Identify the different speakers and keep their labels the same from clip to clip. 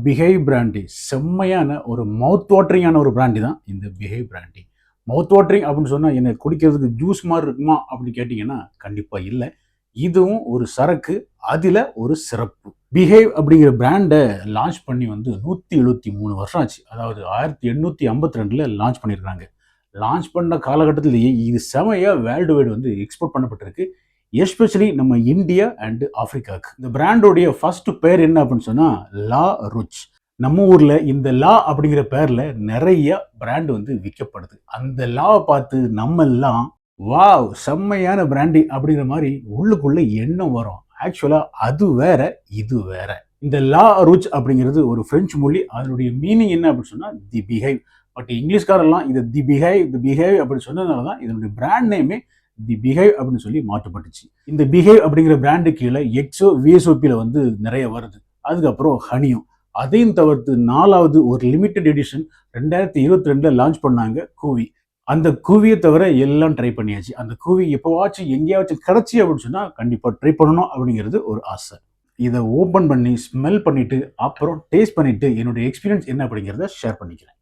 Speaker 1: Behave brandy செம்மையான ஒரு மவுத் வாட்டரிங்கான ஒரு பிராண்டி தான் இந்த பிஹேவ் பிராண்டி. மவுத் வாட்டரிங் அப்படின்னு சொன்னால் என்ன குடிக்கிறதுக்கு ஜூஸ் மாதிரி இருக்குமா அப்படின்னு கேட்டிங்கன்னா கண்டிப்பாக இல்லை. இதுவும் ஒரு சரக்கு, அதில் ஒரு சிறப்பு. பிஹேவ் அப்படிங்கிற பிராண்டை லான்ச் பண்ணி வந்து 173 வருஷம் ஆச்சு. அதாவது 1852 லான்ச் பண்ணியிருக்காங்க. லான்ச் பண்ண காலகட்டத்திலேயே இது செமையாக வேர்ல்டு வைடு வந்து எக்ஸ்போர்ட் பண்ணப்பட்டிருக்கு. எஸ்பெஷலி நம்ம இந்தியா அண்ட் ஆப்பிரிக்காவுக்கு. இந்த பிராண்டோடைய ஃபர்ஸ்ட் பேர் என்ன அப்படின்னு சொன்னா லா ருச். நம்ம ஊர்ல இந்த லா அப்படிங்கிற பேர்ல நிறைய பிராண்ட் வந்து விற்கப்படுது. அந்த லாவை பார்த்து நம்ம எல்லாம் வாவ் செம்மையான பிராண்டி அப்படிங்கிற மாதிரி உள்ளுக்குள்ள எண்ணம் வரும். ஆக்சுவலா அது வேற, இது வேற. இந்த லா ருச் அப்படிங்கிறது ஒரு பிரெஞ்சு மொழி. அதனுடைய மீனிங் என்ன அப்படின்னு சொன்னா தி பிஹேவ். பட் இங்கிலீஷ்காரெல்லாம் இது தி பிஹேவ் அப்படின்னு சொன்னதுனால தான் இதனுடைய பிராண்ட் நேமே தி பிஹேவ் அப்படின்னு சொல்லி மாற்றப்பட்டுச்சு. இந்த பிஹேவ் அப்படிங்கிற பிராண்டு கீழே எக்ஸோ விஎஸ்ஓபியில் வந்து நிறைய வருது. அதுக்கப்புறம் ஹனியும். அதையும் தவிர்த்து 4வது ஒரு லிமிடெட் எடிஷன் 2022 லான்ச் பண்ணாங்க கூவி. அந்த கூவியை தவிர எல்லாம் ட்ரை பண்ணியாச்சு. அந்த கூவி எப்போவாச்சும் எங்கேயாச்சும் கிடைச்சி அப்படின்னு சொன்னால் கண்டிப்பாக ட்ரை பண்ணணும் அப்படிங்கிறது ஒரு ஆசை. இதை ஓப்பன் பண்ணி ஸ்மெல் பண்ணிட்டு அப்புறம் டேஸ்ட் பண்ணிட்டு என்னுடைய எக்ஸ்பீரியன்ஸ் என்ன அப்படிங்கிறத ஷேர் பண்ணிக்கிறேன்.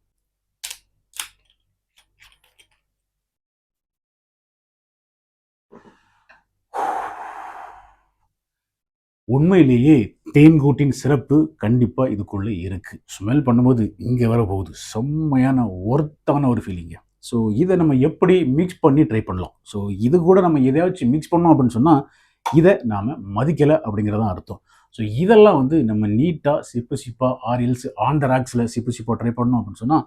Speaker 1: உண்மையிலேயே தேன்கூட்டின் சிறப்பு கண்டிப்பா இதுக்குள்ள இருக்கு. ஸ்மெல் பண்ணும்போது இங்க வர போகுது. செம்மையான ஒர்த்தான ஒரு ஃபீலிங்க. ஸோ இதை நம்ம எப்படி மிக்ஸ் பண்ணி ட்ரை பண்ணலாம். ஸோ இது கூட நம்ம எதையாச்சும் மிக்ஸ் பண்ணோம் அப்படின்னு சொன்னா, இதை நாம மதிக்கல அப்படிங்கிறதான் அர்த்தம். ஸோ இதெல்லாம் வந்து நம்ம நீட்டா சிப்பு சிப்பா ஆர் ஆன் த ராக்ஸ்ல சிப்பு சிப்பா ட்ரை பண்ணோம் அப்படின்னு சொன்னா,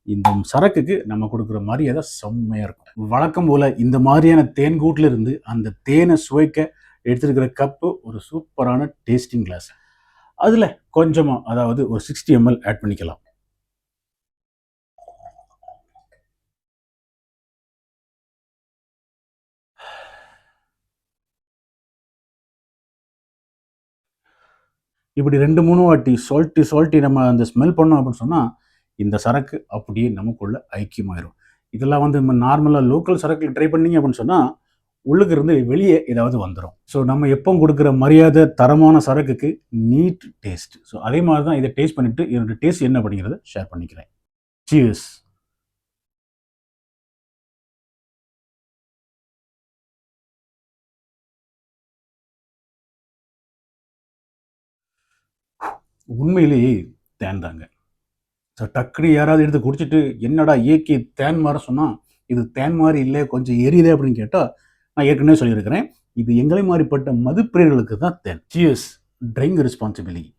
Speaker 1: இந்த சரக்குக்கு நம்ம கொடுக்குற மரியாதை செம்மையா இருக்கும். வழக்கம் போல இந்த மாதிரியான தேன்கூட்டில் இருந்து அந்த தேனை சுவைக்க எடுத்திருக்கிற கப்பு ஒரு சூப்பரான டேஸ்டிங் கிளாஸ். அதில் கொஞ்சமாக அதாவது ஒரு 60 ml ஆட் பண்ணிக்கலாம். இப்படி 2-3 வாட்டி சால்ட்டி நம்ம அந்த ஸ்மெல் பண்ணோம் அப்படின்னு சொன்னால் இந்த சரக்கு அப்படியே நமக்குள்ள ஐக்கியமாயிரும். இதெல்லாம் வந்து நம்ம நார்மலாக லோக்கல் சரக்கு ட்ரை பண்ணீங்க அப்படின்னு சொன்னால் உள்ளுக்கு இருந்து வெளியே ஏதாவது வந்துடும். ஸோ நம்ம எப்போ கொடுக்குற மரியாதை தரமான சரக்குக்கு நீட் டேஸ்ட். ஸோ அதே மாதிரி தான் இதை டேஸ்ட் பண்ணிட்டு என்னோட டேஸ்ட் என்ன அப்படிங்கிறத ஷேர் பண்ணிக்கிறேன். சியர்ஸ். உண்மையிலேயே தேன் தாங்க. ஸோ டக்குனு யாராவது எடுத்து குடிச்சிட்டு என்னடா ஏக்கி தேன் மாற சொன்னால் இது தேன் மாதிரி இல்லை கொஞ்சம் எரியுதே அப்படின்னு கேட்டால் நான் ஏற்கனவே சொல்லியிருக்கிறேன். இது எங்களை மாதிரிப்பட்ட மதுப்பிரியர்களுக்கு தான் தேன். சியர்ஸ். Drink responsibility.